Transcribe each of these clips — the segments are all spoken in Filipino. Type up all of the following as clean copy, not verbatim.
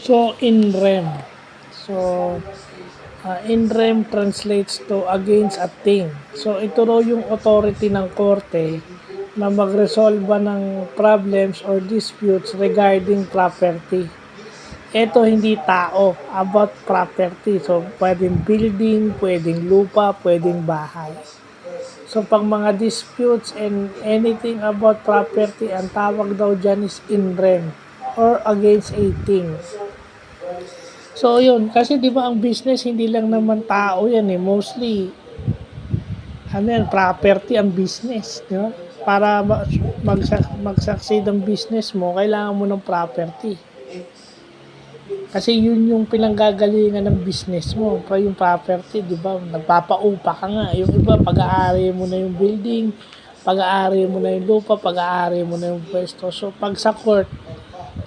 So, in rem. So, in rem translates to against a thing. So, ito raw yung authority ng korte na magresolba ng problems or disputes regarding property. Ito hindi tao, about property. So, pwedeng building, pwedeng lupa, pwedeng bahay. So, pag mga disputes and anything about property, ang tawag daw dyan is in rem or against a thing. So, yun. Kasi di ba ang business, hindi lang naman tao yan eh. Mostly, property ang business. Di ba? Para mag-succeed ang business mo, kailangan mo ng property. Kasi yun yung pinanggagalingan ng business mo, yung property, di ba? Nagpapaupa ka nga. Yung iba, pag-aari mo na yung building, pag-aari mo na yung lupa, pag-aari mo na yung pwesto. So, pag sa court,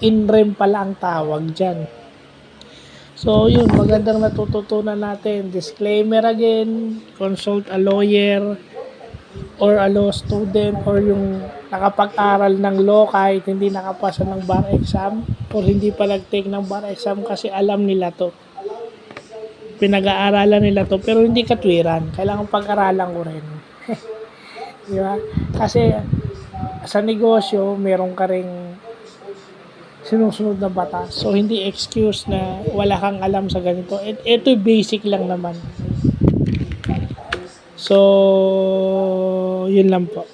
in rem pala ang tawag dyan. So, yun, magandang natututunan natin. Disclaimer again, consult a lawyer or a law student or yung nakapag-aral ng law kahit hindi nakapasa ng bar exam or hindi pa nag-take ng bar exam kasi alam nila to. Pinag-aaralan nila to pero hindi katwiran. Kailangan pag-aralan ko rin. Di ba? Kasi sa negosyo, meron ka ring sinusunod na batas. So, hindi excuse na wala kang alam sa ganito. Ito basic lang naman. So, yun lang po.